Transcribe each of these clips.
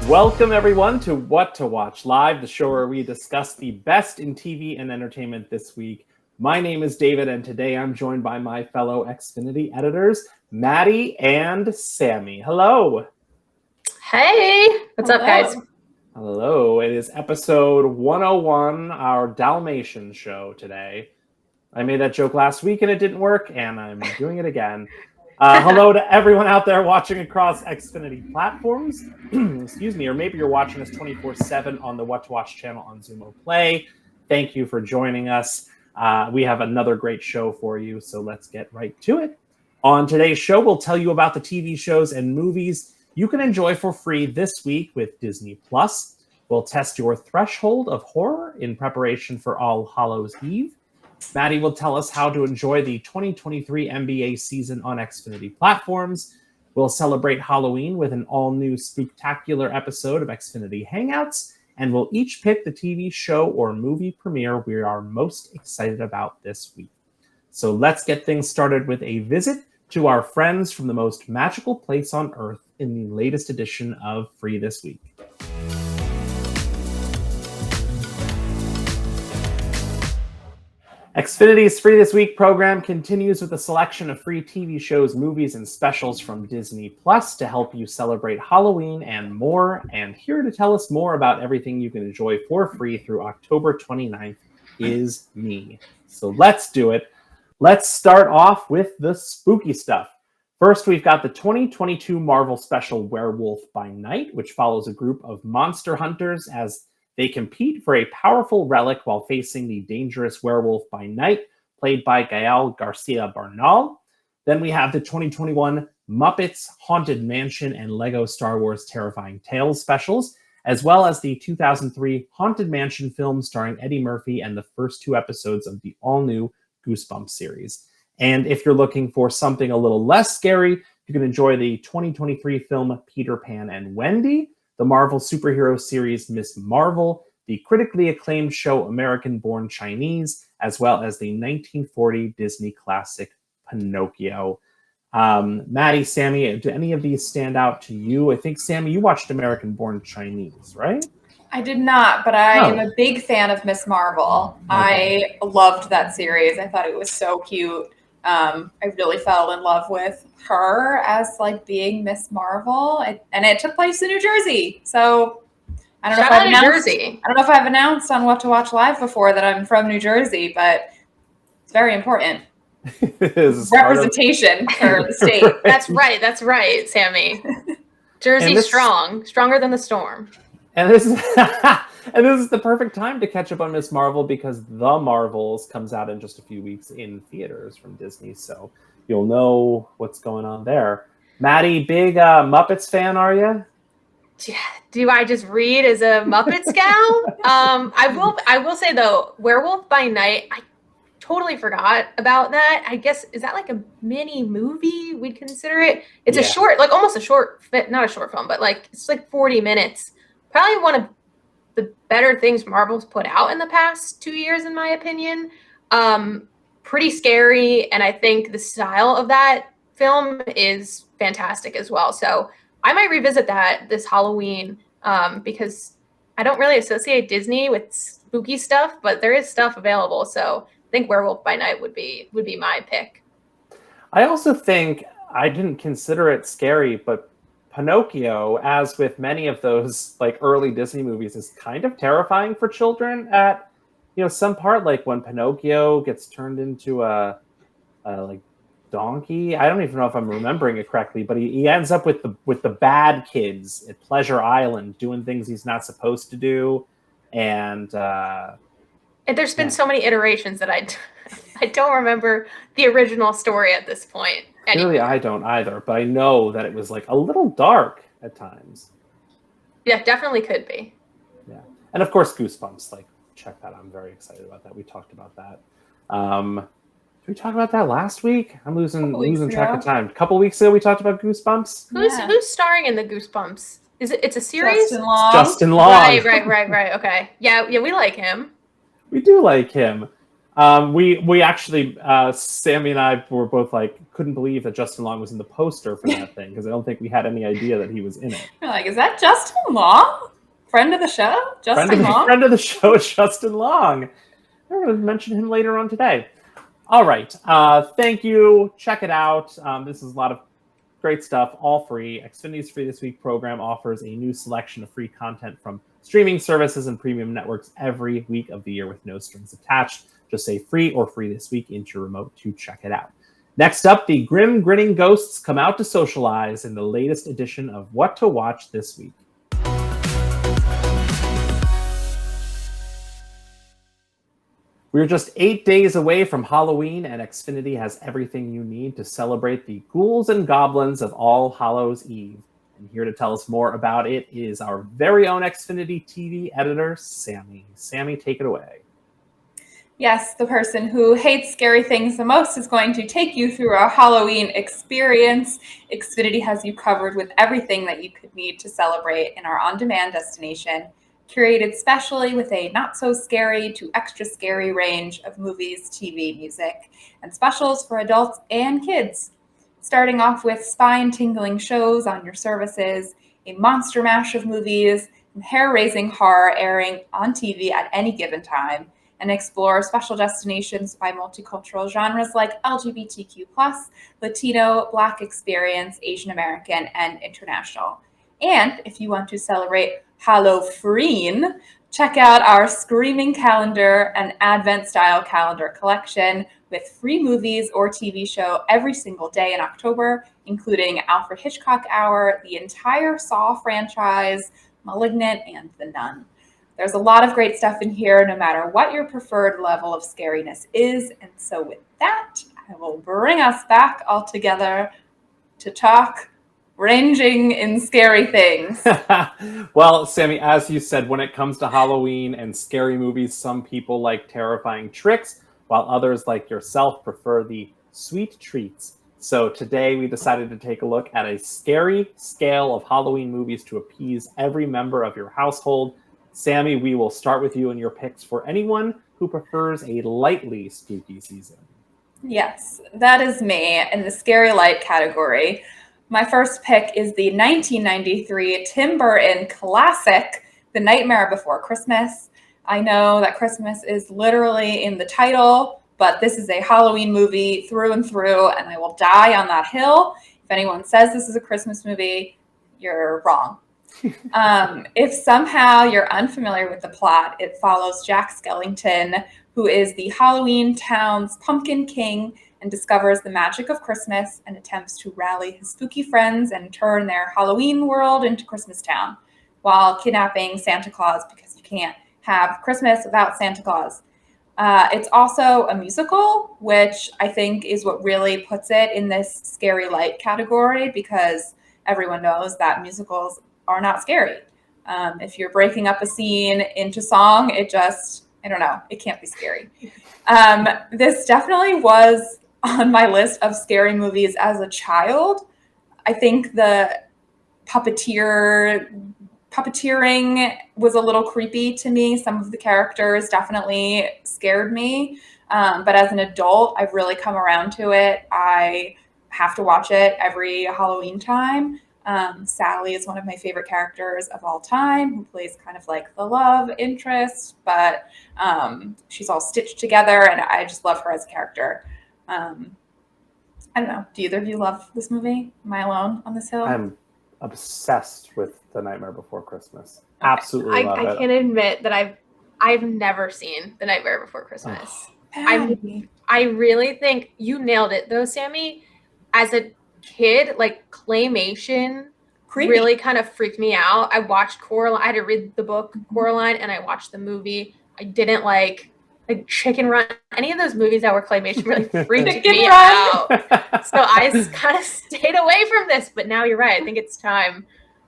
Welcome, everyone, to What to Watch Live, the show where we discuss the best in TV and entertainment this week. My name is David, and today I'm joined by my fellow Xfinity editors, Maddie and Sammy. Hello. Hey. What's up, guys? Hello. It is episode 101, our Dalmatian show today. I made that joke last week, and it didn't work, and I'm doing it again. Hello to everyone out there watching across Xfinity platforms. Excuse me, or maybe you're watching us 24/7 on the What to Watch channel on Xumo Play. Thank you for joining us. We have another great show for you, so let's get right to it. On today's show, we'll tell you about the TV shows and movies you can enjoy for free this week with Disney+. We'll test your threshold of horror in preparation for All Hallows Eve. Maddie will tell us how to enjoy the 2023 NBA season on Xfinity platforms. We'll celebrate Halloween with an all-new spooktacular episode of Xfinity Hangouts, and we'll each pick the TV show or movie premiere we are most excited about this week. So let's get things started with a visit to our friends from the most magical place on Earth in the latest edition of Free This Week. Xfinity's Free This Week program continues with a selection of free TV shows, movies, and specials from Disney Plus to help you celebrate Halloween and more. And here to tell us more about everything you can enjoy for free through October 29th is me. So let's do it. Let's start off with the spooky stuff. First, we've got the 2022 Marvel special Werewolf by Night, which follows a group of monster hunters as they compete for a powerful relic while facing the dangerous Werewolf by Night, played by Gael Garcia Bernal. Then we have the 2021 Muppets Haunted Mansion and Lego Star Wars Terrifying Tales specials, as well as the 2003 Haunted Mansion film starring Eddie Murphy and the first two episodes of the all-new Goosebumps series. And if you're looking for something a little less scary, you can enjoy the 2023 film Peter Pan and Wendy, the Marvel superhero series Miss Marvel, the critically acclaimed show American-Born Chinese, as well as the 1940 Disney classic Pinocchio. Maddie, Sammy, do any of these stand out to you? I think, Sammy, you watched American-Born Chinese, right? I did not, but I am a big fan of Miss Marvel. Okay. I loved that series. I thought it was so cute. I really fell in love with her as like being Miss Marvel, and it took place in New Jersey. So I don't know if I've announced on What to Watch Live before that I'm from New Jersey, but it's very important. Representation for the state. That's right, Sammy. Jersey's stronger than the storm. And this is the perfect time to catch up on Miss Marvel because The Marvels comes out in just a few weeks in theaters from Disney, so you'll know what's going on there. Maddie, big Muppets fan, are you? Do I just read as a Muppets gal? I will say though, Werewolf by Night, I totally forgot about that. I guess, is that like a mini movie? We'd consider it. It's a short, like almost a short, not a short film, but like it's like 40 minutes. Probably one of the better things Marvel's put out in the past 2 years, in my opinion. Pretty scary, and I think the style of that film is fantastic as well. So I might revisit that this Halloween because I don't really associate Disney with spooky stuff, but there is stuff available. So I think Werewolf by Night would be my pick. I also think I didn't consider it scary, but Pinocchio, as with many of those like early Disney movies, is kind of terrifying for children at some part, like when Pinocchio gets turned into a like donkey. I don't even know if I'm remembering it correctly, but he ends up with the bad kids at Pleasure Island doing things he's not supposed to do, and there's been so many iterations that I don't remember the original story at this point. Anyway. Really, I don't either, but I know that it was like a little dark at times. Yeah, definitely could be. Yeah, and of course Goosebumps. Like, check that out. I'm very excited about that. We talked about that. Did we talk about that last week? I'm losing track of time. A couple weeks ago, we talked about Goosebumps. Who's starring in the Goosebumps? It's a series? Justin Long. Right. Okay. Yeah, we like him. We do like him. We actually, Sammy and I were both like, couldn't believe that Justin Long was in the poster for that thing, because I don't think we had any idea that he was in it. We're like, is that Justin Long? Friend of the show? Justin Long? Friend of the show is Justin Long. We're going to mention him later on today. All right. Thank you. Check it out. This is a lot of great stuff, all free. Xfinity's Free This Week program offers a new selection of free content from streaming services and premium networks every week of the year with no strings attached. Just say free or free this week into your remote to check it out. Next up, the grim grinning ghosts come out to socialize in the latest edition of What to Watch This Week. We're just 8 days away from Halloween, and Xfinity has everything you need to celebrate the ghouls and goblins of All Hallows Eve. And here to tell us more about it is our very own Xfinity TV editor, Sammy. Sammy, take it away. Yes, the person who hates scary things the most is going to take you through a Halloween experience. Xfinity has you covered with everything that you could need to celebrate in our on-demand destination, curated specially with a not-so-scary to extra-scary range of movies, TV, music, and specials for adults and kids. Starting off with spine-tingling shows on your services, a monster mash of movies, and hair-raising horror airing on TV at any given time, and explore special destinations by multicultural genres like LGBTQ+, Latino, Black experience, Asian American, and international. And if you want to celebrate Halloween, check out our Screaming Calendar and Advent-style calendar collection with free movies or TV show every single day in October, including Alfred Hitchcock Hour, the entire Saw franchise, Malignant, and The Nun. There's a lot of great stuff in here, no matter what your preferred level of scariness is. And so with that, I will bring us back all together to talk ranging in scary things. Well, Sammy, as you said, when it comes to Halloween and scary movies, some people like terrifying tricks, while others like yourself prefer the sweet treats. So today we decided to take a look at a scary scale of Halloween movies to appease every member of your household. Sammy, we will start with you and your picks for anyone who prefers a lightly spooky season. Yes, that is me in the scary light category. My first pick is the 1993 Tim Burton classic, The Nightmare Before Christmas. I know that Christmas is literally in the title, but this is a Halloween movie through and through, and I will die on that hill. If anyone says this is a Christmas movie, you're wrong. If somehow you're unfamiliar with the plot, it follows Jack Skellington, who is the Halloween town's pumpkin king and discovers the magic of Christmas and attempts to rally his spooky friends and turn their Halloween world into Christmas Town while kidnapping Santa Claus, because you can't have Christmas without Santa Claus. It's also a musical, which I think is what really puts it in this scary light category, because everyone knows that musicals are not scary. If you're breaking up a scene into song, it just, I don't know, it can't be scary. This definitely was on my list of scary movies as a child. I think the puppeteering was a little creepy to me. Some of the characters definitely scared me. But as an adult, I've really come around to it. I have to watch it every Halloween time. Sally is one of my favorite characters of all time, who plays kind of like the love interest, but she's all stitched together, and I just love her as a character. I don't know. Do either of you love this movie? Am I alone on this hill? I'm obsessed with The Nightmare Before Christmas. Okay. Absolutely love it. I can admit that I've never seen The Nightmare Before Christmas. I really think you nailed it, though, Sammy. As a kid, like, claymation creepy really kind of freaked me out. I watched Coraline. I had to read the book Coraline, and I watched the movie. I didn't like Chicken Run. Any of those movies that were claymation really freaked me out. So I kind of stayed away from this. But now you're right. I think it's time,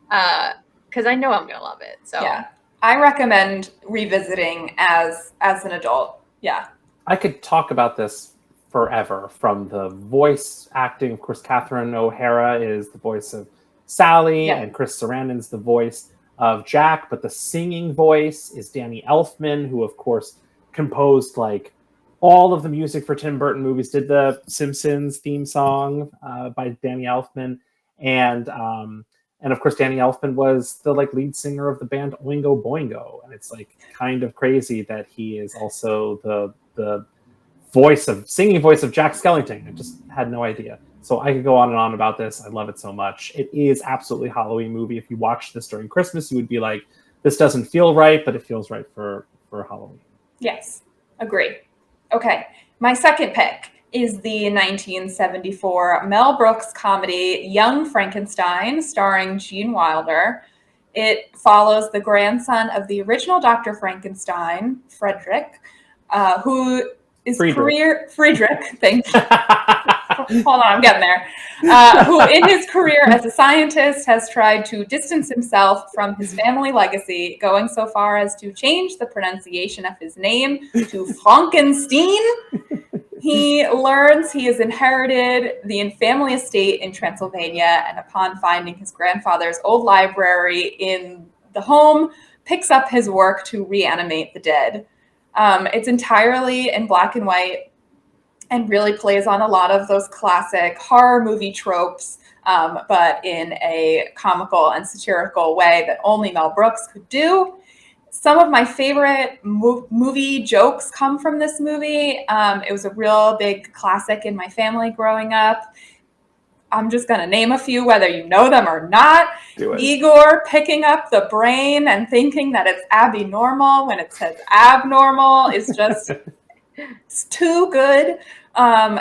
because I know I'm gonna love it. So yeah, I recommend revisiting as an adult. Yeah, I could talk about this forever, from the voice acting. Of course, Catherine O'Hara is the voice of Sally, and Chris Sarandon's the voice of Jack, but the singing voice is Danny Elfman, who of course composed like all of the music for Tim Burton movies. Did the Simpsons theme song by Danny Elfman, and of course Danny Elfman was the like lead singer of the band Oingo Boingo, and it's like kind of crazy that he is also the singing voice of Jack Skellington. I just had no idea. So I could go on and on about this. I love it so much. It is absolutely a Halloween movie. If you watched this during Christmas, you would be like, this doesn't feel right, but it feels right for Halloween. Yes, agree. Okay, my second pick is the 1974 Mel Brooks comedy Young Frankenstein, starring Gene Wilder. It follows the grandson of the original Dr. Frankenstein, Frederick, who is Friedrich, thank you. Hold on, I'm getting there. Who in his career as a scientist has tried to distance himself from his family legacy, going so far as to change the pronunciation of his name to Frankenstein. He learns he has inherited the family estate in Transylvania, and upon finding his grandfather's old library in the home, picks up his work to reanimate the dead. It's entirely in black and white and really plays on a lot of those classic horror movie tropes, but in a comical and satirical way that only Mel Brooks could do. Some of my favorite movie jokes come from this movie. It was a real big classic in my family growing up. I'm just going to name a few, whether you know them or not. Igor picking up the brain and thinking that it's abnormal when it says abnormal is just it's too good.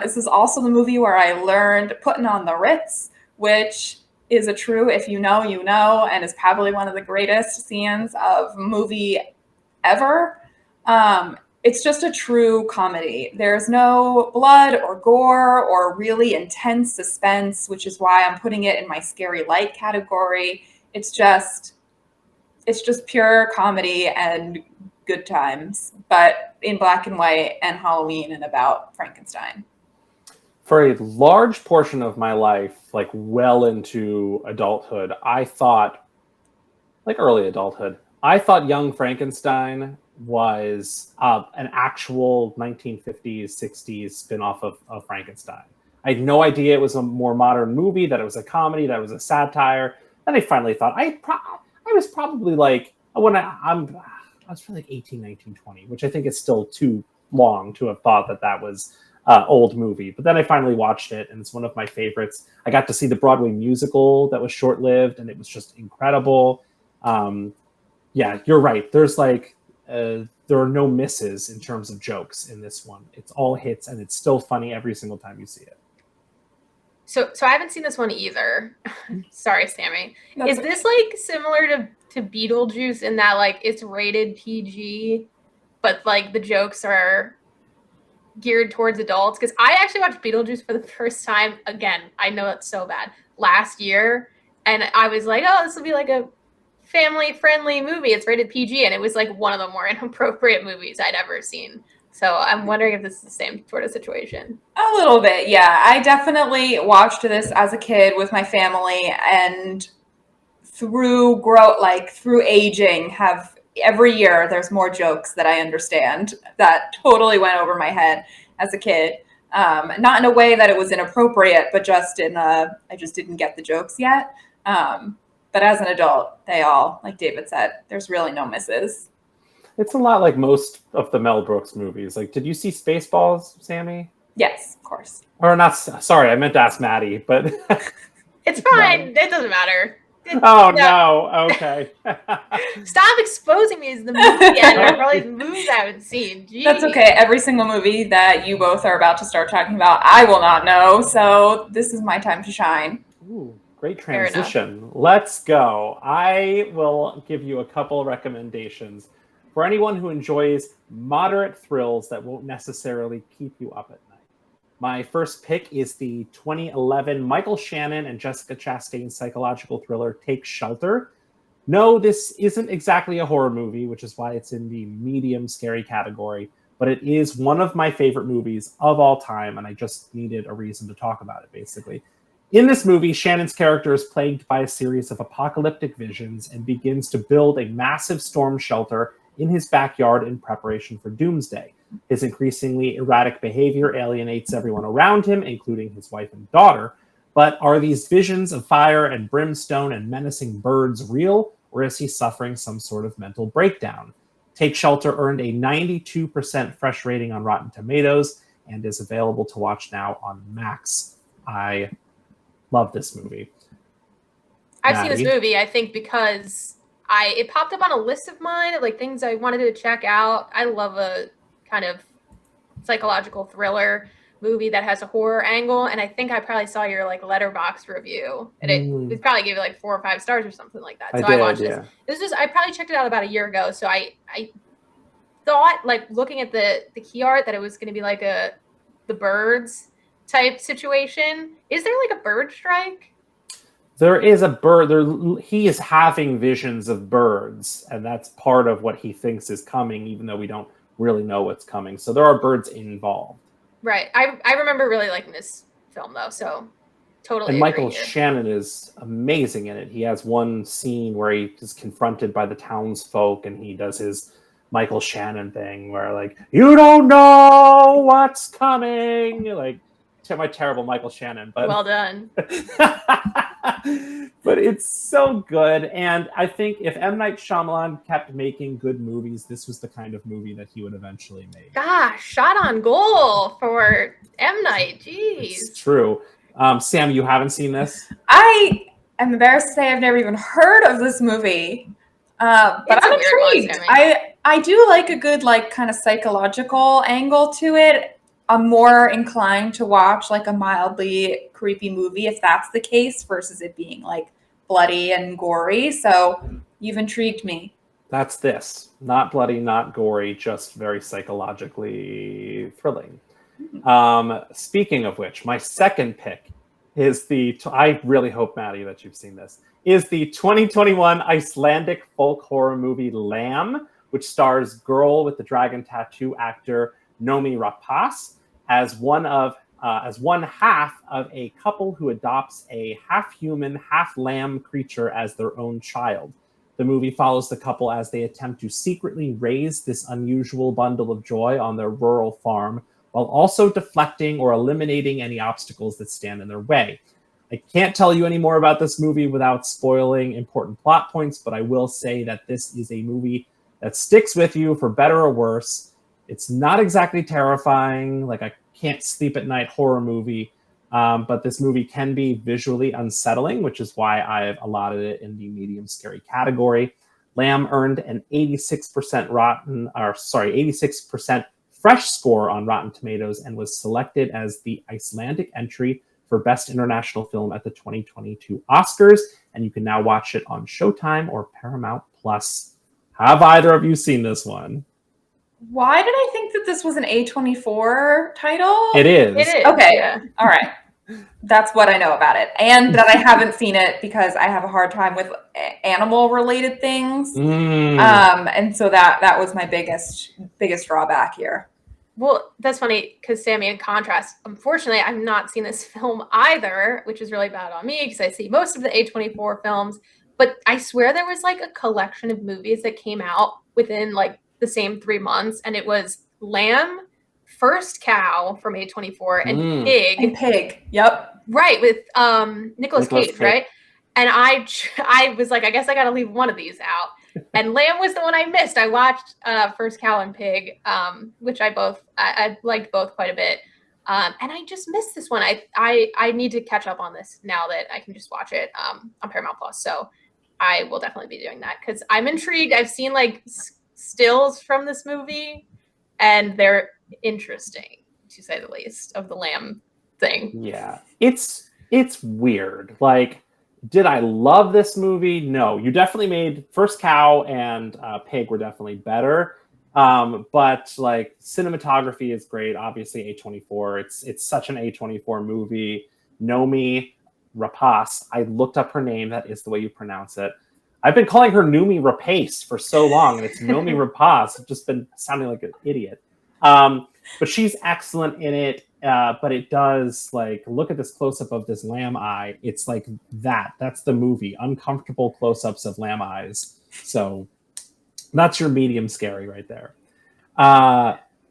This is also the movie where I learned putting on the Ritz, which is a true if you know, you know, and is probably one of the greatest scenes of movie ever. It's just a true comedy. There's no blood or gore or really intense suspense, which is why I'm putting it in my scary light category. It's just pure comedy and good times, but in black and white and Halloween and about Frankenstein. For a large portion of my life, like well into adulthood, I thought, like early adulthood, I thought Young Frankenstein was an actual 1950s, 60s spin-off of Frankenstein. I had no idea it was a more modern movie, that it was a comedy, that it was a satire. Then I finally thought, I was probably like, when I was probably like 18, 19, 20, which I think is still too long to have thought that was old movie. But then I finally watched it, and it's one of my favorites. I got to see the Broadway musical that was short-lived, and it was just incredible. Yeah, you're right. There's like, there are no misses in terms of jokes in this one. It's all hits, and it's still funny every single time you see it. So I haven't seen this one either. Sorry, Sammy. Is this like similar to Beetlejuice in that like it's rated PG, but like the jokes are geared towards adults? Because I actually watched Beetlejuice for the first time, again, I know it's so bad, last year, and I was like, oh, this will be like a family-friendly movie. It's rated PG, and it was like one of the more inappropriate movies I'd ever seen. So I'm wondering if this is the same sort of situation. A little bit, yeah. I definitely watched this as a kid with my family, and through aging, have every year there's more jokes that I understand that totally went over my head as a kid. Not in a way that it was inappropriate, but just I just didn't get the jokes yet. But as an adult, they all, like David said, there's really no misses. It's a lot like most of the Mel Brooks movies. Like, did you see Spaceballs, Sammy? Yes, of course. Or not? Sorry, I meant to ask Maddie, but it's fine. It doesn't matter. No. Okay. Stop exposing me as the movie editor for all these movies I haven't seen. Jeez. That's okay. Every single movie that you both are about to start talking about, I will not know. So this is my time to shine. Ooh, great transition. Let's go. I will give you a couple recommendations for anyone who enjoys moderate thrills that won't necessarily keep you up at night. My first pick is the 2011 Michael Shannon and Jessica Chastain psychological thriller Take Shelter. No, this isn't exactly a horror movie, which is why it's in the medium scary category, but it is one of my favorite movies of all time, and I just needed a reason to talk about it, basically. In this movie, Shannon's character is plagued by a series of apocalyptic visions and begins to build a massive storm shelter in his backyard in preparation for doomsday. His increasingly erratic behavior alienates everyone around him, including his wife and daughter. But are these visions of fire and brimstone and menacing birds real, or is he suffering some sort of mental breakdown? Take Shelter earned a 92% fresh rating on Rotten Tomatoes and is available to watch now on Max. I love this movie. I've seen this movie, I think, because it popped up on a list of mine of like things I wanted to check out. I love a kind of psychological thriller movie that has a horror angle, and I think I probably saw your like Letterboxd review, and it probably gave it like 4 or 5 stars or something like that. So I watched this. This was I probably checked it out about a year ago. So I thought, like, looking at the key art, that it was going to be like the birds type situation. Is there like a bird strike? There is a bird. He is having visions of birds, and that's part of what he thinks is coming, even though we don't really know what's coming. So there are birds involved. Right. I remember really liking this film, though, so totally. And Michael Shannon is amazing in it. He has one scene where he is confronted by the townsfolk, and he does his Michael Shannon thing where, like, you don't know what's coming. Like, my terrible Michael Shannon. But well done. But it's so good. And I think if M. Night Shyamalan kept making good movies, this was the kind of movie that he would eventually make. Gosh, shot on goal for M. Night. Jeez. It's true. Sam, you haven't seen this? I am embarrassed to say I've never even heard of this movie. But I'm intrigued. I do like a good, like, kind of psychological angle to it. I'm more inclined to watch like a mildly creepy movie if that's the case versus it being like bloody and gory. So you've intrigued me. That's this. Not bloody, not gory, just very psychologically thrilling. Speaking of which, my second pick is I really hope, Maddie, that you've seen this, is the 2021 Icelandic folk horror movie Lamb, which stars Girl with the Dragon Tattoo actor Nomi Rapace as one half of a couple who adopts a half-human, half-lamb creature as their own child. The movie follows the couple as they attempt to secretly raise this unusual bundle of joy on their rural farm, while also deflecting or eliminating any obstacles that stand in their way. I can't tell you any more about this movie without spoiling important plot points, but I will say that this is a movie that sticks with you for better or worse. It's not exactly terrifying, like a can't sleep at night horror movie, but this movie can be visually unsettling, which is why I've allotted it in the medium scary category. Lamb earned an 86% fresh score on Rotten Tomatoes and was selected as the Icelandic entry for Best International Film at the 2022 Oscars, and you can now watch it on Showtime or Paramount Plus. Have either of you seen this one? Why did I think that this was an A24 title? It is. Okay. Yeah. All right. That's what I know about it. And that I haven't seen it because I have a hard time with animal-related things. And so that was my biggest drawback here. Well, that's funny because, Sammy, in contrast, unfortunately, I've not seen this film either, which is really bad on me because I see most of the A24 films. But I swear there was like a collection of movies that came out within like the same 3 months, and it was Lamb, First Cow from A24, and Pig. And Pig, yep. Right, with Nicolas Cage, right? And I was like, I guess I got to leave one of these out. And Lamb was the one I missed. I watched First Cow and Pig, which I liked both quite a bit. And I just missed this one. I need to catch up on this now that I can just watch it on Paramount Plus. So I will definitely be doing that because I'm intrigued. I've seen like stills from this movie, and they're interesting, to say the least, of the Lamb thing. Yeah, it's weird. Like, did I love this movie? No. You definitely made First Cow and Pig were definitely better. But like cinematography is great. Obviously A24. It's such an A24 movie. Nomi Rapace. I looked up her name. That is the way you pronounce it. I've been calling her Nomi Rapace for so long, and it's Nomi Rapace. I've just been sounding like an idiot. But she's excellent in it. But it does, like, look at this close-up of this lamb eye. It's like that. That's the movie. Uncomfortable close-ups of lamb eyes. So That's your medium scary right there.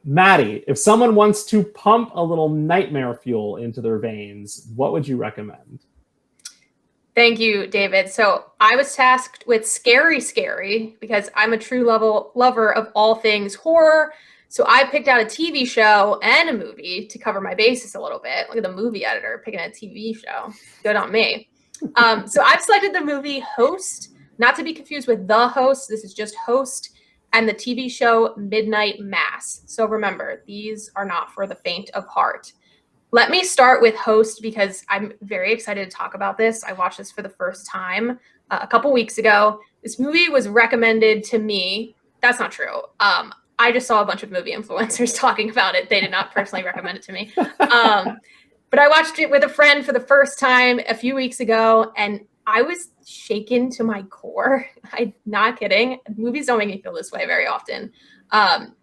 Maddie, if someone wants to pump a little nightmare fuel into their veins, what would you recommend? Thank you, David. So I was tasked with scary because I'm a true lover of all things horror. So I picked out a TV show and a movie to cover my bases a little bit. Look at the movie editor picking a TV show. Good on me. So I've selected the movie Host, not to be confused with The Host. This is just Host, and the TV show Midnight Mass. So remember, these are not for the faint of heart. Let me start with Host because I'm very excited to talk about this. I watched this for the first time a couple weeks ago. This movie was recommended to me. That's not true. I just saw a bunch of movie influencers talking about it. They did not personally recommend it to me. But I watched it with a friend for the first time a few weeks ago, and I was shaken to my core. I'm not kidding. Movies don't make me feel this way very often.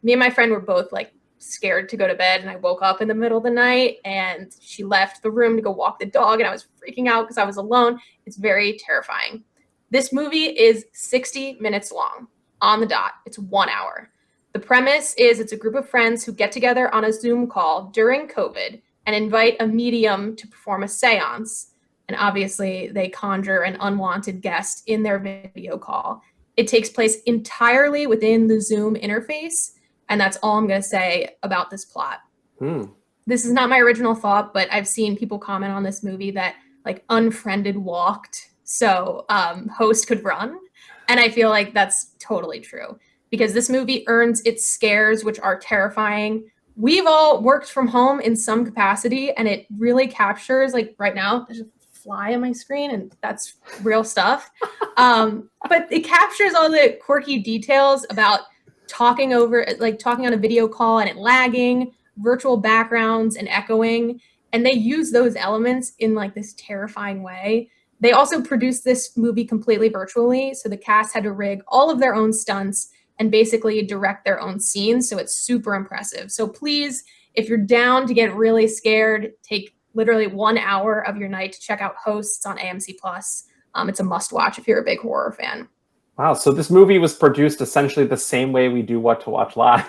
Me and my friend were both like scared to go to bed, and I woke up in the middle of the night, and she left the room to go walk the dog, and I was freaking out because I was alone. It's very terrifying. This movie is 60 minutes long on the dot. It's 1 hour. The premise is it's a group of friends who get together on a Zoom call during COVID and invite a medium to perform a seance. And obviously, they conjure an unwanted guest in their video call. It takes place entirely within the Zoom interface, and that's all I'm going to say about this plot. This is not my original thought, but I've seen people comment on this movie that like Unfriended walked, so Host could run. And I feel like that's totally true because this movie earns its scares, which are terrifying. We've all worked from home in some capacity, and it really captures, like right now, there's a fly on my screen, and that's real stuff. But it captures all the quirky details about talking on a video call and it lagging, virtual backgrounds and echoing. And they use those elements in like this terrifying way. They also produced this movie completely virtually. So the cast had to rig all of their own stunts and basically direct their own scenes. So it's super impressive. So please, if you're down to get really scared, take literally 1 hour of your night to check out Hosts on AMC Plus. It's a must watch if you're a big horror fan. Wow, so this movie was produced essentially the same way we do What to Watch Live.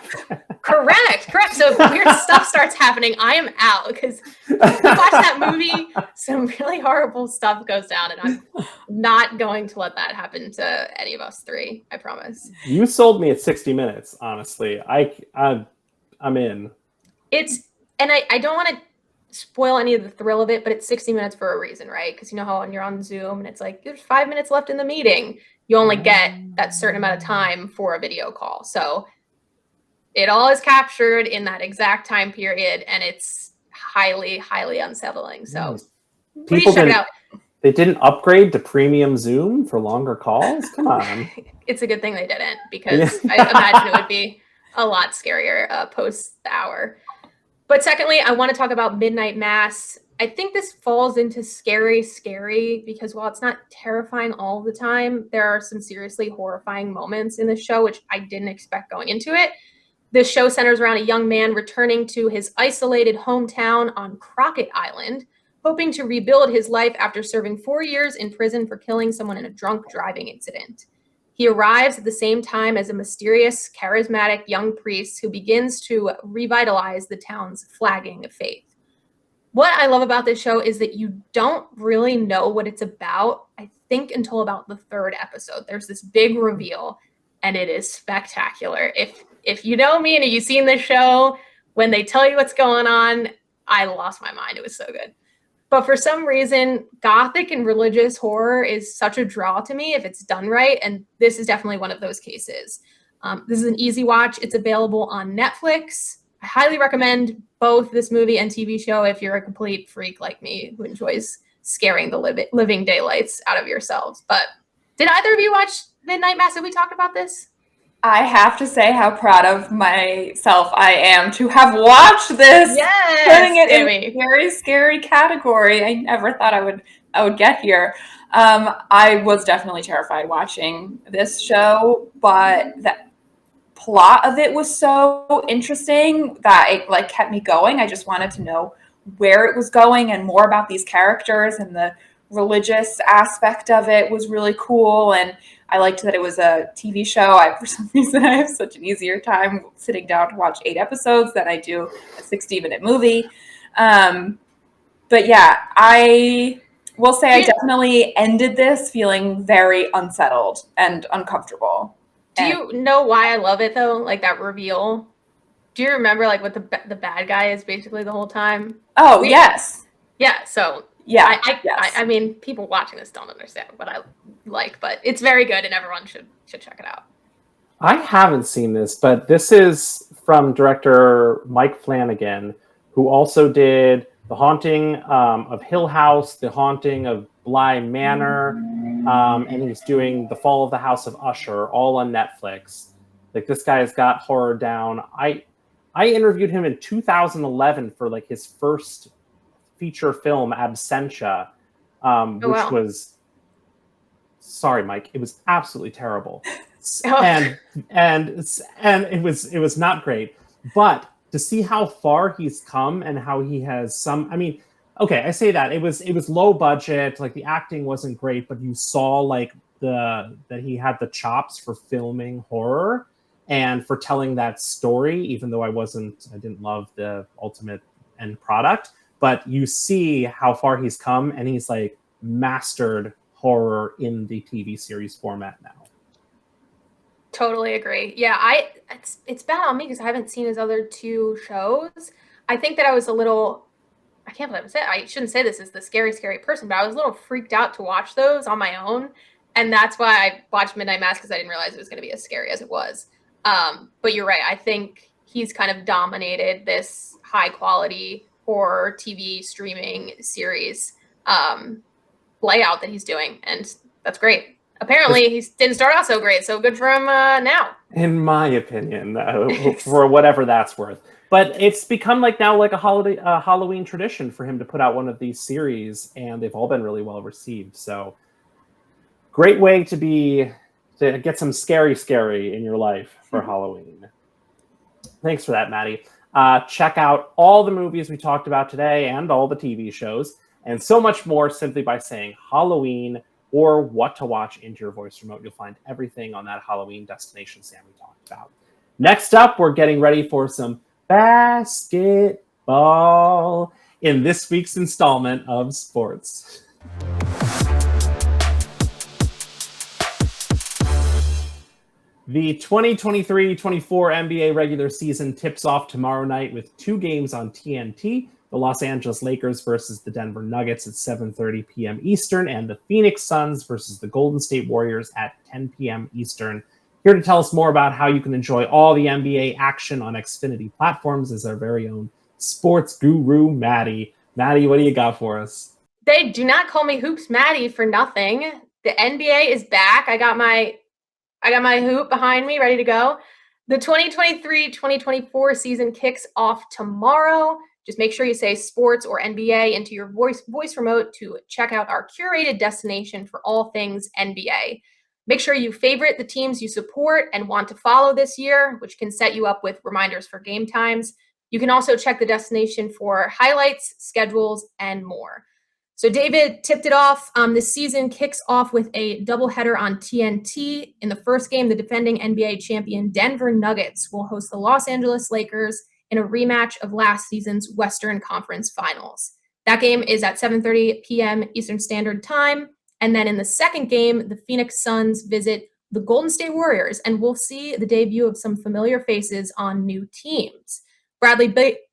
Correct. So if weird stuff starts happening, I am out because if you watch that movie, some really horrible stuff goes down, and I'm not going to let that happen to any of us three, I promise. You sold me at 60 minutes, honestly. I'm in. I don't want to spoil any of the thrill of it, but it's 60 minutes for a reason, right? Because you know how when you're on Zoom and it's like, there's 5 minutes left in the meeting. You only get that certain amount of time for a video call. So it all is captured in that exact time period, and it's highly, highly unsettling. So please check it out. They didn't upgrade to premium Zoom for longer calls? Come on. It's a good thing they didn't, because I imagine it would be a lot scarier post the hour. But secondly, I want to talk about Midnight Mass. I think this falls into scary because while it's not terrifying all the time, there are some seriously horrifying moments in the show, which I didn't expect going into it. This show centers around a young man returning to his isolated hometown on Crockett Island, hoping to rebuild his life after serving 4 years in prison for killing someone in a drunk driving incident. He arrives at the same time as a mysterious, charismatic young priest who begins to revitalize the town's flagging faith. What I love about this show is that you don't really know what it's about, I think, until about the third episode. There's this big reveal, and it is spectacular. If you know me and you've seen this show, when they tell you what's going on, I lost my mind. It was so good. But for some reason, gothic and religious horror is such a draw to me if it's done right, and this is definitely one of those cases. This is an easy watch. It's available on Netflix. I highly recommend both this movie and TV show if you're a complete freak like me who enjoys scaring the living daylights out of yourselves. But did either of you watch Midnight Mass? Have we talked about this? I have to say how proud of myself I am to have watched this. Yes, putting it in a very scary category. I never thought I would get here. I was definitely terrified watching this show, but the plot of it was so interesting that it kept me going. I just wanted to know where it was going and more about these characters and the religious aspect of it was really cool, and I liked that it was a TV show. For some reason, I have such an easier time sitting down to watch 8 episodes than I do a 60-minute movie. But yeah, I will say I definitely ended this feeling very unsettled and uncomfortable. Do you know why I love it though? Like that reveal. Do you remember like what the bad guy is basically the whole time? Oh, yes. Yeah. So yeah, I mean, people watching this don't understand what I like, but it's very good, and everyone should check it out. I haven't seen this, but this is from director Mike Flanagan, who also did The Haunting of Hill House, The Haunting of Bly Manor, and he's doing The Fall of the House of Usher, all on Netflix. Like, this guy's got horror down. I interviewed him in 2011 for like his first feature film, Absentia, which was, sorry, Mike, it was absolutely terrible. And it was not great. But to see how far he's come and how he has I say that it was low budget, like the acting wasn't great, but you saw like that he had the chops for filming horror and for telling that story, even though I didn't love the ultimate end product. But you see how far he's come, and he's like mastered horror in the TV series format now. Totally agree. Yeah, it's bad on me because I haven't seen his other 2 shows. I think that I was a little, I can't believe I shouldn't say this as the scary person, but I was a little freaked out to watch those on my own. And that's why I watched Midnight Mass, because I didn't realize it was going to be as scary as it was. But you're right. I think he's kind of dominated this high quality horror TV streaming series layout that he's doing. And that's great. Apparently, he didn't start out so great, so good for him now. In my opinion, for whatever that's worth. But it's become like now like a Halloween tradition for him to put out one of these series, and they've all been really well received. So, great way to get some scary in your life for Halloween. Thanks for that, Maddie. Check out all the movies we talked about today and all the TV shows and so much more simply by saying Halloween or what to watch into your voice remote. You'll find everything on that Halloween destination Sam we talked about. Next up, we're getting ready for some basketball in this week's installment of Sports. The 2023-24 NBA regular season tips off tomorrow night with 2 games on TNT. The Los Angeles Lakers versus the Denver Nuggets at 7:30 p.m. Eastern, and the Phoenix Suns versus the Golden State Warriors at 10 p.m. Eastern. Here to tell us more about how you can enjoy all the NBA action on Xfinity platforms is our very own sports guru, Maddie. Maddie, what do you got for us? They do not call me Hoops Maddie for nothing. The NBA is back. I got my hoop behind me, ready to go. The 2023-2024 season kicks off tomorrow. Just make sure you say sports or NBA into your voice remote to check out our curated destination for all things NBA. Make sure you favorite the teams you support and want to follow this year, which can set you up with reminders for game times. You can also check the destination for highlights, schedules, and more. So David tipped it off. This season kicks off with a doubleheader on TNT. In the first game, the defending NBA champion Denver Nuggets will host the Los Angeles Lakers in a rematch of last season's Western Conference Finals. That game is at 7:30 p.m. Eastern Standard Time. And then in the second game, the Phoenix Suns visit the Golden State Warriors, and we'll see the debut of some familiar faces on new teams. Bradley Beal,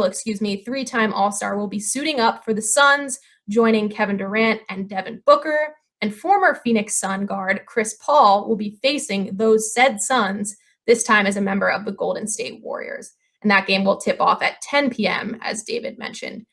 3-time All-Star, will be suiting up for the Suns, joining Kevin Durant and Devin Booker. And former Phoenix Sun guard Chris Paul will be facing those said Suns, this time as a member of the Golden State Warriors. And that game will tip off at 10 p.m., as David mentioned.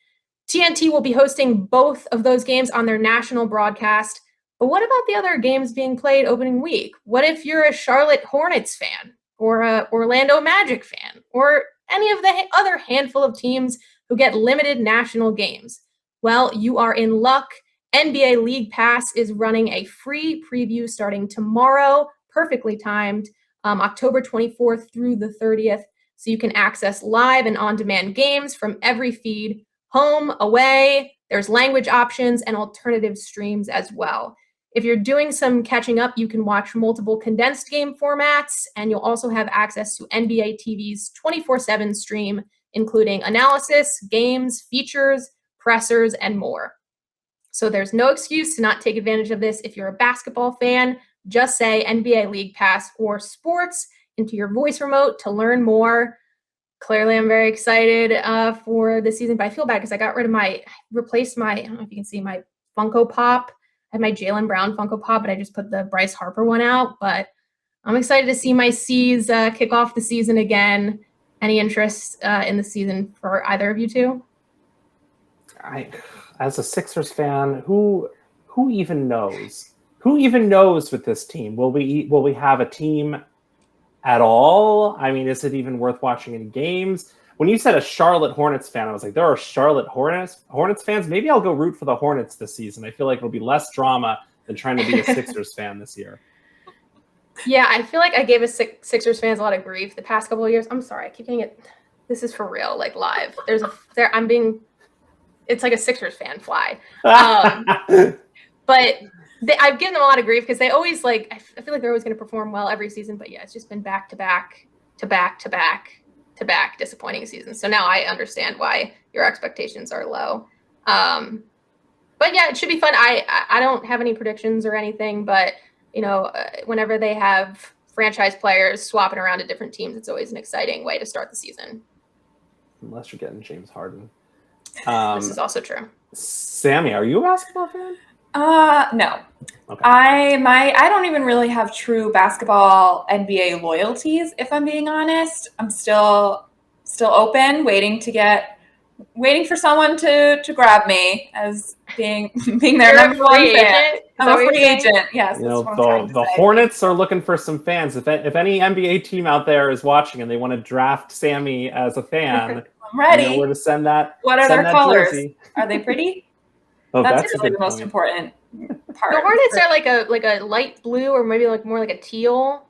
TNT will be hosting both of those games on their national broadcast. But what about the other games being played opening week? What if you're a Charlotte Hornets fan or a Orlando Magic fan or any of the other handful of teams who get limited national games? Well, you are in luck. NBA League Pass is running a free preview starting tomorrow, perfectly timed, October 24th through the 30th. So you can access live and on-demand games from every feed, home, away, There's language options and alternative streams as well. If you're doing some catching up, you can watch multiple condensed game formats, and you'll also have access to NBA TV's 24/7 stream, including analysis, games, features, pressers, and more. So there's no excuse to not take advantage of this. If you're a basketball fan, just say NBA League Pass or sports into your voice remote to learn more. Clearly, I'm very excited for the season, but I feel bad because I replaced my, I don't know if you can see my Funko Pop. I had my Jaylen Brown Funko Pop, but I just put the Bryce Harper one out. But I'm excited to see my C's kick off the season again. Any interest in the season for either of you two? As a Sixers fan, who even knows? Who even knows with this team? Will we have a team at all? I mean, is it even worth watching any games? When you said a Charlotte Hornets fan, I was like, there are Charlotte Hornets fans. Maybe I'll go root for the Hornets this season. I feel like it'll be less drama than trying to be a Sixers fan this year. Yeah, I feel like I gave Sixers fans a lot of grief the past couple of years. I'm sorry, I keep getting it. This is for real, like live. It's like a Sixers fan fly. But I've given them a lot of grief because they always I feel like they're always going to perform well every season. But yeah, it's just been back to back disappointing seasons. So now I understand why your expectations are low. But yeah, it should be fun. I don't have any predictions or anything, but whenever they have franchise players swapping around to different teams, it's always an exciting way to start the season. Unless you're getting James Harden. This is also true. Sammy, are you a basketball fan? No. Okay. I don't even really have true basketball NBA loyalties, if I'm being honest. I'm still open, waiting for someone to grab me as being their number one fan. I'm a free agent. Yes. The Hornets are looking for some fans. If any NBA team out there is watching and they want to draft Sammy as a fan, I'm ready. You know where to send that. What are their colors? Jersey. Are they pretty? Oh, that's really the most important part. The Hornets are like a light blue or maybe more like a teal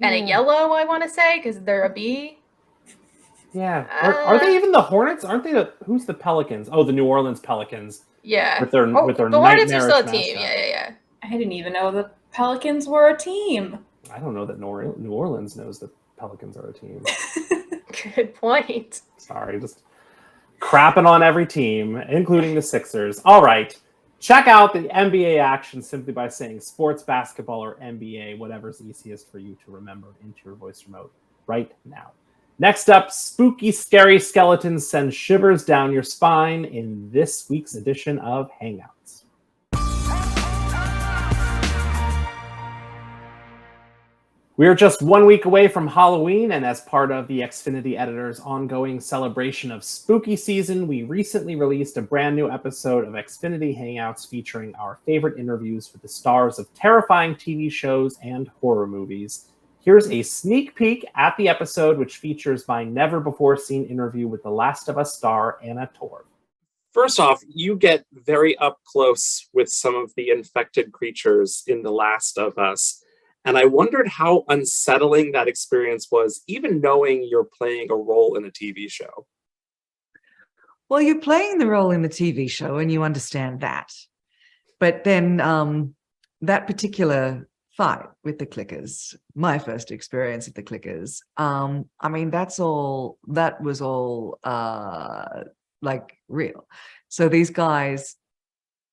and a yellow, I want to say, because they're a B. Yeah. Are they even the Hornets? Aren't they who's the Pelicans? Oh, the New Orleans Pelicans. Yeah. With their the Hornets are still a team. Yeah. I didn't even know the Pelicans were a team. I don't know that New Orleans knows the Pelicans are a team. Good point. Sorry, just crapping on every team, including the Sixers. All right. Check out the NBA action simply by saying sports, basketball, or NBA, whatever's easiest for you to remember into your voice remote right now. Next up, spooky, scary skeletons send shivers down your spine in this week's edition of Hangouts. We are just 1 week away from Halloween, and as part of the Xfinity Editor's ongoing celebration of spooky season, we recently released a brand new episode of Xfinity Hangouts featuring our favorite interviews with the stars of terrifying TV shows and horror movies. Here's a sneak peek at the episode, which features my never-before-seen interview with The Last of Us star Anna Torv. First off, you get very up close with some of the infected creatures in The Last of Us. And I wondered how unsettling that experience was, even knowing you're playing a role in a TV show. Well, you're playing the role in the TV show and you understand that. But then that particular fight with the clickers, my first experience with the clickers, I mean, that was all real. So these guys,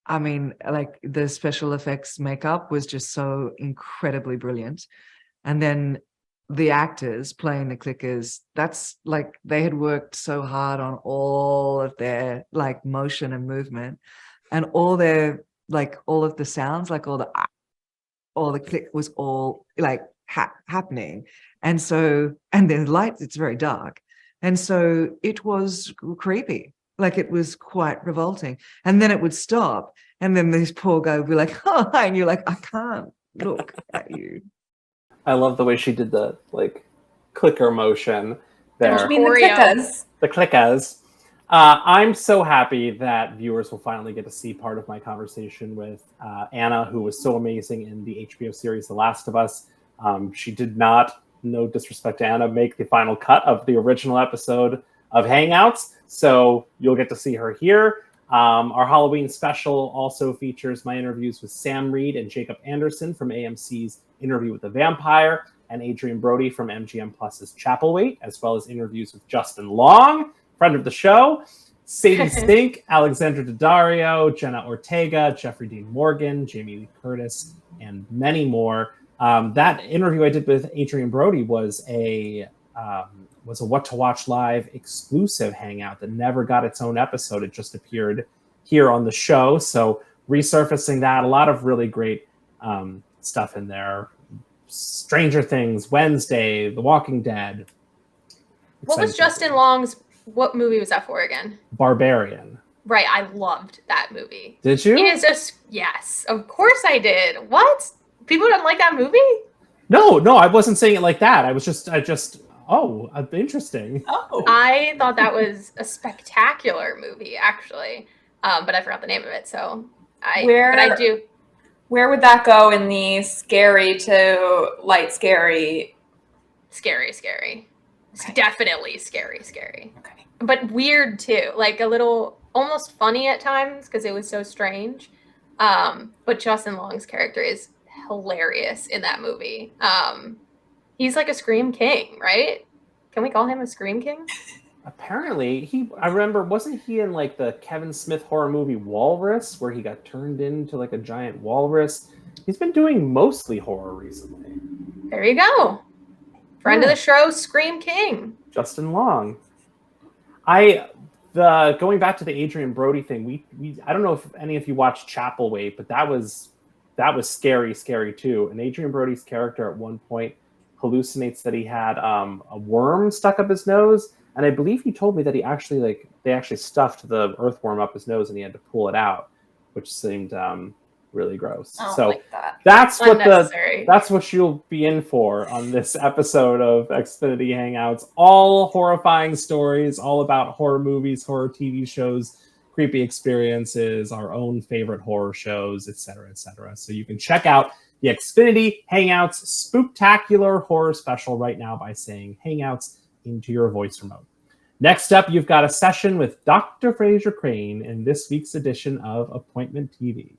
I mean, the special effects makeup was just so incredibly brilliant. And then the actors playing the clickers, that's they had worked so hard on all of their motion and movement and all their all of the sounds, all the click was all happening. And then lights, it's very dark. And so it was creepy. It was quite revolting. And then it would stop. And then this poor guy would be like, oh, and you're like, I can't look at you. I love the way she did the clicker motion there. I mean, the clickers. The clickers. I'm so happy that viewers will finally get to see part of my conversation with Anna, who was so amazing in the HBO series The Last of Us. She did not, no disrespect to Anna, make the final cut of the original episode of Hangouts, so you'll get to see her here. Our Halloween special also features my interviews with Sam Reed and Jacob Anderson from AMC's Interview with the Vampire, and Adrian Brody from MGM Plus's Chapelwaite, as well as interviews with Justin Long, friend of the show, Sadie Stink, Alexandra Daddario, Jenna Ortega, Jeffrey Dean Morgan, Jamie Lee Curtis, and many more. That interview I did with Adrian Brody was a What to Watch Live exclusive hangout that never got its own episode. It just appeared here on the show. So resurfacing that, a lot of really great stuff in there. Stranger Things, Wednesday, The Walking Dead. What was Justin Long's, what movie was that for again? Barbarian. Right, I loved that movie. Did you? It is just, yes, of course I did. What? People don't like that movie? No, I wasn't saying it like that. Interesting. Oh. I thought that was a spectacular movie, actually. But I forgot the name of it, so I do. Where would that go in the scary to light scary? Scary. Okay. Definitely scary. Okay. But weird too, like a little almost funny at times because it was so strange. But Justin Long's character is hilarious in that movie. He's like a scream king, right? Can we call him a scream king? Apparently, I remember, wasn't he in like the Kevin Smith horror movie Walrus, where he got turned into like a giant walrus? He's been doing mostly horror recently. There you go. Friend of the show, Scream King. Justin Long. Going back to the Adrian Brody thing, we I don't know if any of you watched Chapelwaite, but that was scary too. And Adrian Brody's character at one point hallucinates that he had a worm stuck up his nose, and I believe he told me that they actually stuffed the earthworm up his nose and he had to pull it out, which seemed really gross. So like that. that's what you'll be in for on this episode of Xfinity Hangouts. All horrifying stories, all about horror movies, horror TV shows, creepy experiences, our own favorite horror shows, etc., etc. So you can check out the Xfinity Hangouts Spooktacular Horror Special right now by saying Hangouts into your voice remote. Next up, you've got a session with Dr. Fraser Crane in this week's edition of Appointment TV.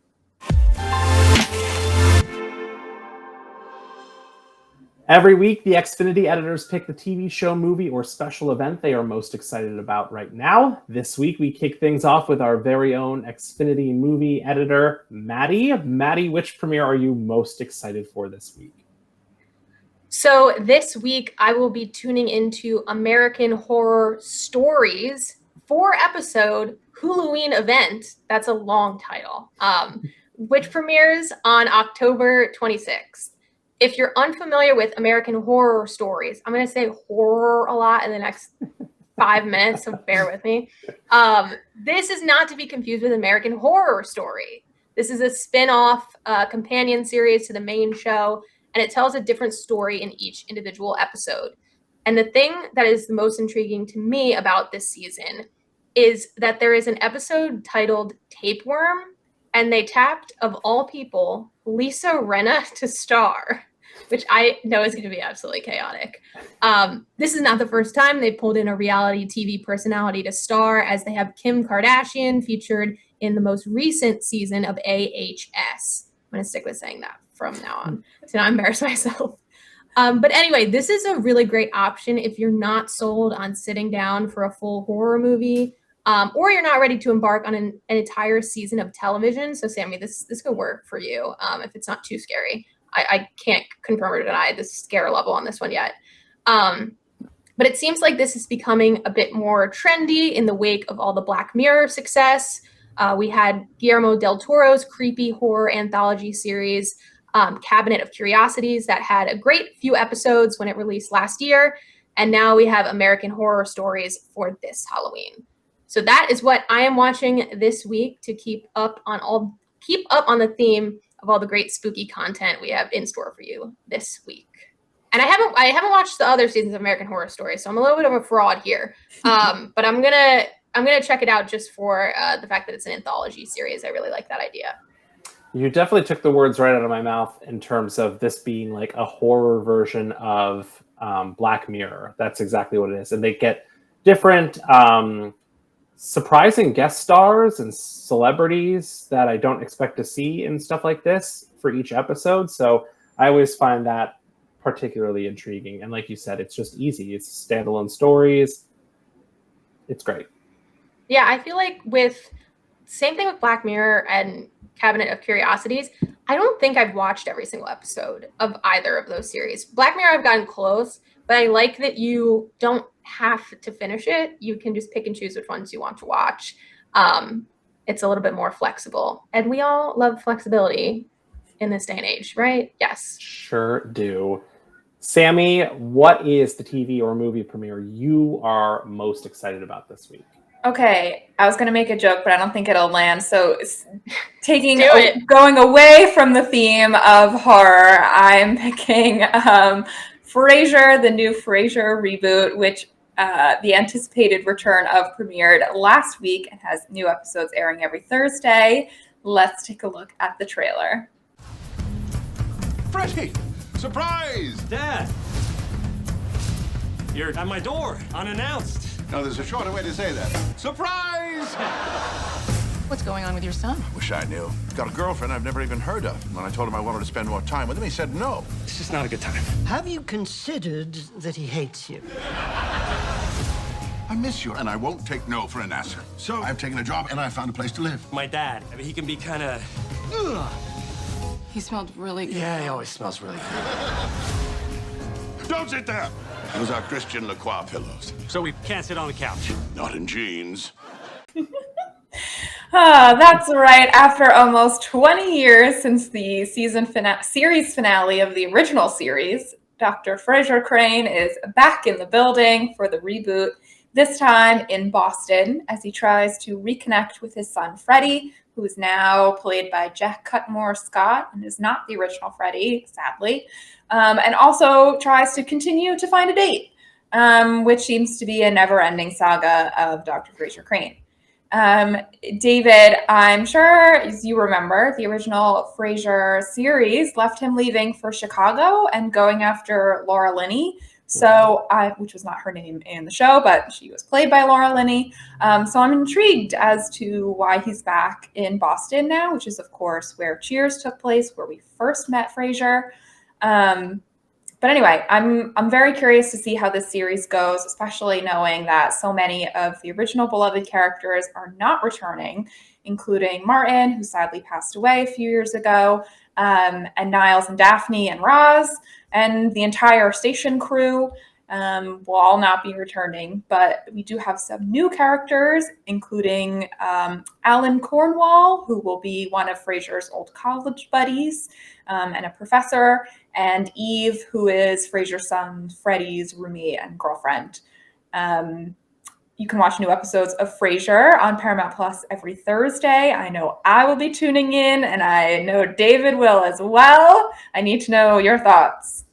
Every week, the Xfinity editors pick the TV show, movie, or special event they are most excited about right now. This week, we kick things off with our very own Xfinity movie editor, Maddie. Maddie, which premiere are you most excited for this week? So this week, I will be tuning into American Horror Stories 4-episode Halloween event. That's a long title, which premieres on October 26th. If you're unfamiliar with American Horror Stories, I'm going to say horror a lot in the next 5 minutes, so bear with me. This is not to be confused with American Horror Story. This is a spin-off companion series to the main show, and it tells a different story in each individual episode. And the thing that is the most intriguing to me about this season is that there is an episode titled Tapeworm, and they tapped, of all people, Lisa Rinna to star, which I know is going to be absolutely chaotic. This is not the first time they pulled in a reality TV personality to star, as they have Kim Kardashian featured in the most recent season of AHS. I'm going to stick with saying that from now on to not embarrass myself. But anyway, this is a really great option if you're not sold on sitting down for a full horror movie, or you're not ready to embark on an entire season of television. So Sammy, this could work for you if it's not too scary. I can't confirm or deny the scare level on this one yet. But it seems like this is becoming a bit more trendy in the wake of all the Black Mirror success. We had Guillermo del Toro's creepy horror anthology series, Cabinet of Curiosities, that had a great few episodes when it released last year. And now we have American Horror Stories for this Halloween. So that is what I am watching this week to keep up on the theme of all the great spooky content we have in store for you this week. And I haven't watched the other seasons of American Horror Story, so I'm a little bit of a fraud here. But I'm gonna check it out just for the fact that it's an anthology series. I really like that idea. You definitely took the words right out of my mouth in terms of this being like a horror version of Black Mirror. That's exactly what it is. And they get different surprising guest stars and celebrities that I don't expect to see in stuff like this for each episode. So I always find that particularly intriguing. And like you said, it's just easy. It's standalone stories. It's great. Yeah, I feel like same thing with Black Mirror and Cabinet of Curiosities. I don't think I've watched every single episode of either of those series. Black Mirror, I've gotten close, but I like that you don't have to finish it. You can just pick and choose which ones you want to watch. It's a little bit more flexible. And we all love flexibility in this day and age, right? Yes. Sure do. Sammy, what is the TV or movie premiere you are most excited about this week? Okay, I was gonna make a joke, but I don't think it'll land. So, going away from the theme of horror, I'm picking Frasier, the new Frasier reboot, which the anticipated return of premiered last week and has new episodes airing every Thursday. Let's take a look at the trailer. Freddie! Surprise! Dad! You're at my door, unannounced. No, there's a shorter way to say that. Surprise! What's going on with your son? Wish I knew. He's got a girlfriend I've never even heard of. When I told him I wanted to spend more time with him, he said no. It's just not a good time. Have you considered that he hates you? I miss you, and I won't take no for an answer. So I've taken a job, and I found a place to live. My dad, I mean, he can be kind of... He smelled really good. Yeah, he always smells really good. Don't sit there! Those are Christian Lacroix pillows. So we can't sit on the couch. Not in jeans. That's right. After almost 20 years since the series finale of the original series, Dr. Frasier Crane is back in the building for the reboot, this time in Boston, as he tries to reconnect with his son Freddie, who is now played by Jack Cutmore Scott and is not the original Freddie, sadly, and also tries to continue to find a date, which seems to be a never-ending saga of Dr. Frasier Crane. David, I'm sure, as you remember, the original Frasier series left him leaving for Chicago and going after Laura Linney. So, which was not her name in the show, but she was played by Laura Linney. So I'm intrigued as to why he's back in Boston now, which is, of course, where Cheers took place, where we first met Frasier. But anyway, I'm very curious to see how this series goes, especially knowing that so many of the original beloved characters are not returning, including Martin, who sadly passed away a few years ago, and Niles and Daphne and Roz, and the entire station crew will all not be returning. But we do have some new characters, including Alan Cornwall, who will be one of Frasier's old college buddies and a professor, and Eve, who is Frasier's son Freddie's roommate and girlfriend. You can watch new episodes of Frasier on Paramount Plus every Thursday. I know I will be tuning in, and I know David will as well. I need to know your thoughts.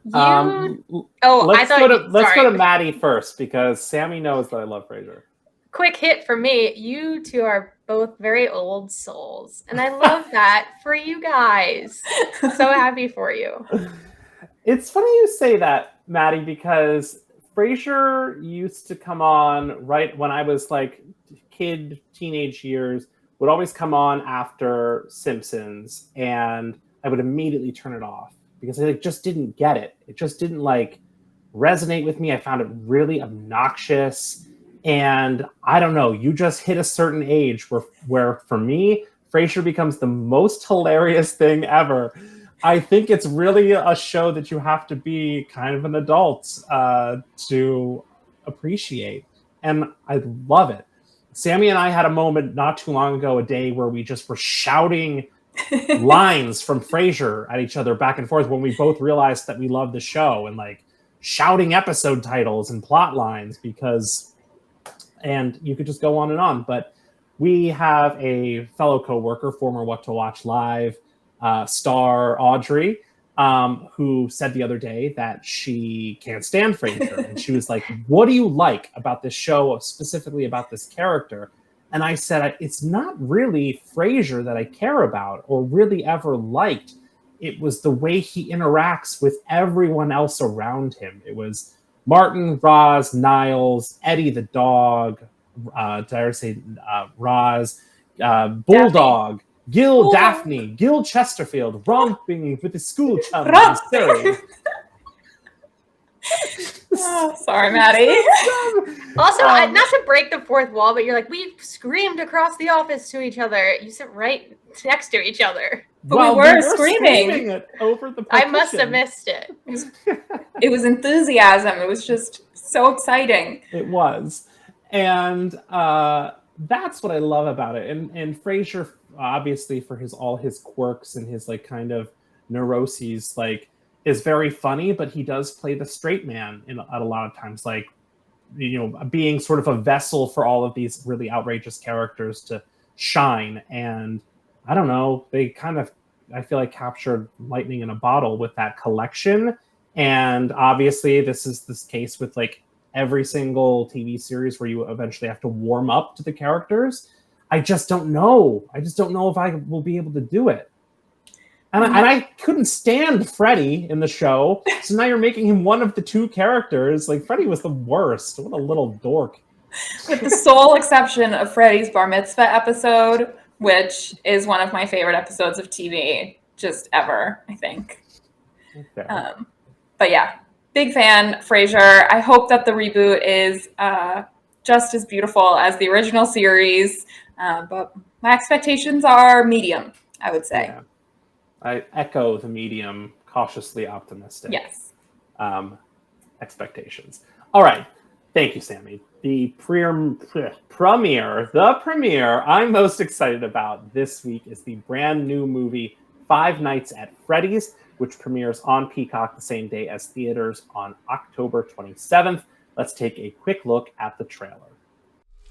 Let's go to Maddie first, because Sammy knows that I love Frasier. Quick hit for me. You two are both very old souls, and I love that for you guys. So happy for you. It's funny you say that, Maddie, because Frasier used to come on right when I was like teenage years, would always come on after Simpsons, and I would immediately turn it off because I just didn't get it. It just didn't resonate with me. I found it really obnoxious. And I don't know, you just hit a certain age where for me, Frasier becomes the most hilarious thing ever. I think it's really a show that you have to be kind of an adult to appreciate. And I love it. Sammy and I had a moment not too long ago, a day where we just were shouting lines from Frasier at each other back and forth when we both realized that we loved the show, and shouting episode titles and plot lines and you could just go on and on. But we have a fellow coworker, former What to Watch Live star Audrey, who said the other day that she can't stand Frasier. And she was like, what do you like about this show, specifically about this character? And I said, it's not really Frasier that I care about or really ever liked. It was the way he interacts with everyone else around him. It was Martin, Roz, Niles, Eddie the dog, dare I say Roz, Bulldog, Gil Daphne, Gil Chesterfield, romping with his school chums in Surrey. Oh, sorry, Maddie. Also, not to break the fourth wall, but you're like, we screamed across the office to each other. You sit right next to each other. But we were screaming it over the I must have missed it. It was enthusiasm. It was just so exciting. It was. And that's what I love about it. And Frasier, obviously, for all his quirks and his like kind of neuroses, like is very funny, but he does play the straight man at a lot of times, like, you know, being sort of a vessel for all of these really outrageous characters to shine. And I don't know, they kind of, I feel like, captured lightning in a bottle with that collection. And obviously this is this case with like every single TV series where you eventually have to warm up to the characters. I just don't know. I just don't know if I will be able to do it. And I couldn't stand Freddy in the show. So now you're making him one of the two characters. Like, Freddy was the worst. What a little dork. With the sole exception of Freddy's bar mitzvah episode, which is one of my favorite episodes of TV just ever, I think. Okay. But yeah, big fan, Frasier. I hope that the reboot is just as beautiful as the original series. But my expectations are medium, I would say. Yeah. I echo the medium, cautiously optimistic. Yes. Expectations. All right. Thank you, Sammy. The premiere I'm most excited about this week is the brand new movie Five Nights at Freddy's, which premieres on Peacock the same day as theaters on October 27th. Let's take a quick look at the trailer.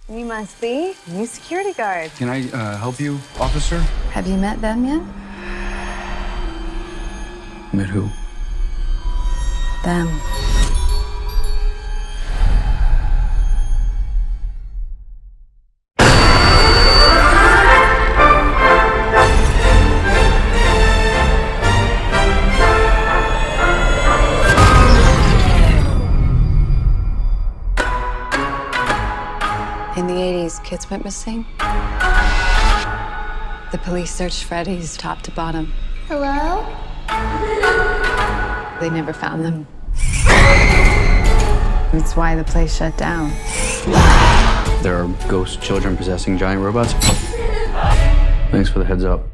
You must be new security guard. Can I help you, officer? Have you met them yet? Met who? Them. In the 80s, kids went missing. The police searched Freddy's top to bottom. Hello? They never found them. That's why the place shut down. There are ghost children possessing giant robots. Thanks for the heads up.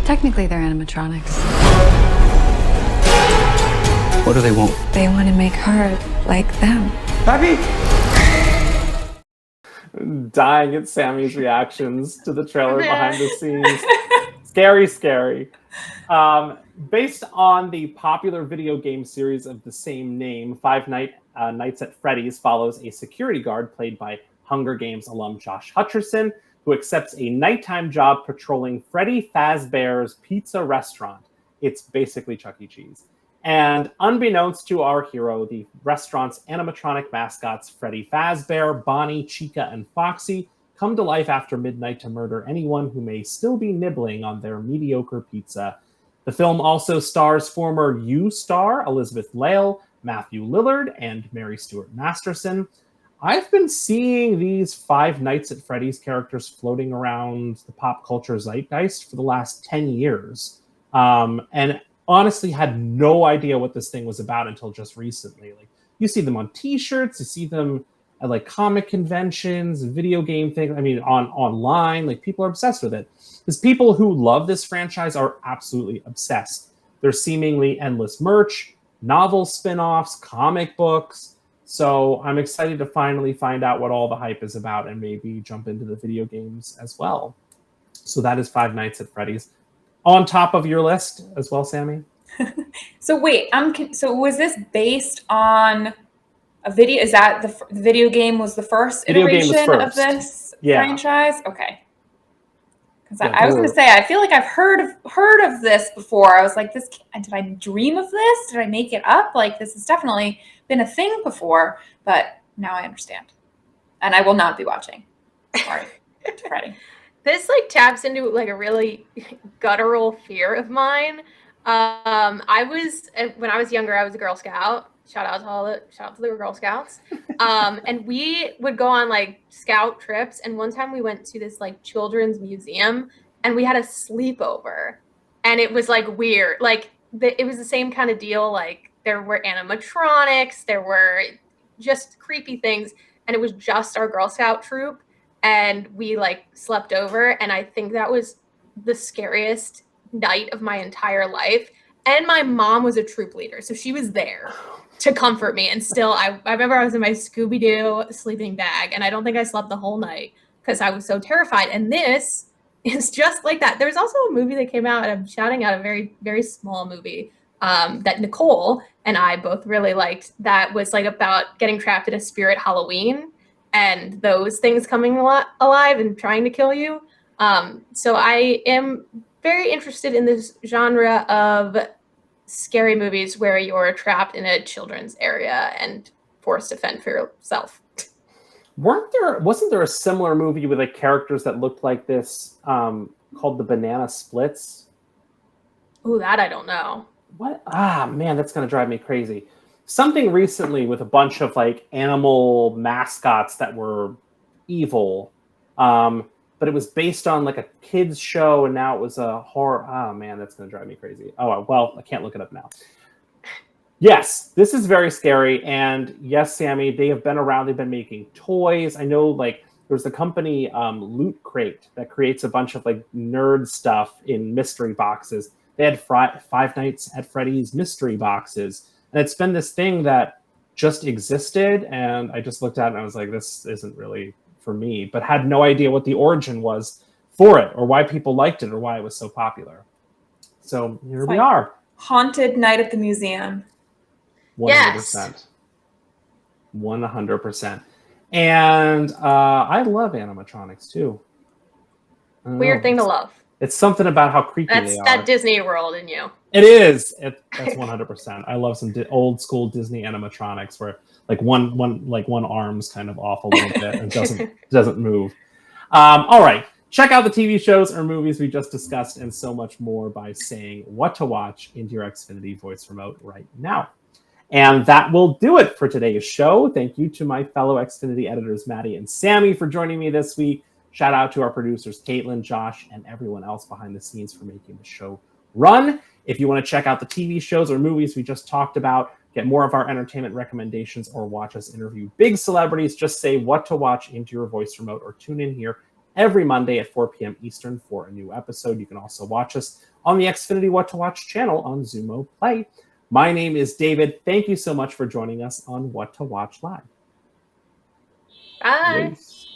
Technically, they're animatronics. What do they want? They want to make her like them. Happy? Dying at Sammy's reactions to the trailer behind the scenes. Scary, scary. Based on the popular video game series of the same name, Five Nights at Freddy's follows a security guard played by Hunger Games alum Josh Hutcherson, who accepts a nighttime job patrolling Freddy Fazbear's Pizza restaurant. It's basically Chuck E. Cheese. And unbeknownst to our hero, the restaurant's animatronic mascots Freddy Fazbear, Bonnie, Chica, and Foxy come to life after midnight to murder anyone who may still be nibbling on their mediocre pizza. The film also stars former U star Elizabeth Lail, Matthew Lillard, and Mary Stuart Masterson. I've been seeing these Five Nights at Freddy's characters floating around the pop culture zeitgeist for the last 10 years. And honestly had no idea what this thing was about until just recently. Like, you see them on t-shirts, you see them at like comic conventions, video game things. I mean, online, like people are obsessed with it. Because people who love this franchise are absolutely obsessed. There's seemingly endless merch, novel spin-offs, comic books. So I'm excited to finally find out what all the hype is about and maybe jump into the video games as well. So that is Five Nights at Freddy's. On top of your list as well, Sammy? So wait, so was this based on a video? Is that the video game was the first iteration of this franchise? Okay. Because I was going to say, I feel like I've heard of this before. I was like, did I dream of this? Did I make it up? Like, this has definitely been a thing before, but now I understand. And I will not be watching. Sorry, Freddy. This like taps into like a really guttural fear of mine. When I was younger, I was a Girl Scout. Shout out to the Girl Scouts. And we would go on like scout trips. And one time we went to this like children's museum and we had a sleepover. And it was like weird. Like it was the same kind of deal. Like there were animatronics, there were just creepy things. And it was just our Girl Scout troop. And we like slept over. And I think that was the scariest night of my entire life. And my mom was a troop leader, so she was there to comfort me. And still, I remember I was in my Scooby-Doo sleeping bag, and I don't think I slept the whole night because I was so terrified. And this is just like that. There's also a movie that came out, and I'm shouting out a very, very small movie that Nicole and I both really liked, that was like about getting trapped in a spirit Halloween and those things coming alive and trying to kill you. So I am very interested in this genre of scary movies where you're trapped in a children's area and forced to fend for yourself. Wasn't there a similar movie with like characters that looked like this called The Banana Splits? Ooh, that I don't know. What? Ah, man, that's going to drive me crazy. Something recently with a bunch of like animal mascots that were evil. But it was based on like a kid's show, and now it was a horror. Oh man, that's going to drive me crazy. Oh, well, I can't look it up now. Yes, this is very scary. And yes, Sammy, they have been around. They've been making toys. I know like there's the company Loot Crate that creates a bunch of like nerd stuff in mystery boxes. They had Five Nights at Freddy's mystery boxes. And it's been this thing that just existed. And I just looked at it and I was like, this isn't really for me, but had no idea what the origin was for it or why people liked it or why it was so popular. So here we are. Haunted Night at the Museum. 100%. Yes. 100%. And I love animatronics too. Weird thing to love. It's something about how creepy they are. That Disney World in you. It is. That's 100%. I love some old school Disney animatronics where like one arm's kind of off a little bit and doesn't move. All right. Check out the TV shows or movies we just discussed and so much more by saying what to watch into your Xfinity voice remote right now. And that will do it for today's show. Thank you to my fellow Xfinity editors, Maddie and Sammy, for joining me this week. Shout out to our producers, Caitlin, Josh, and everyone else behind the scenes for making the show run. If you want to check out the TV shows or movies we just talked about, get more of our entertainment recommendations, or watch us interview big celebrities, just say what to watch into your voice remote or tune in here every Monday at 4 p.m. Eastern for a new episode. You can also watch us on the Xfinity What to Watch channel on Xumo Play. My name is David. Thank you so much for joining us on What to Watch Live. Bye. Peace.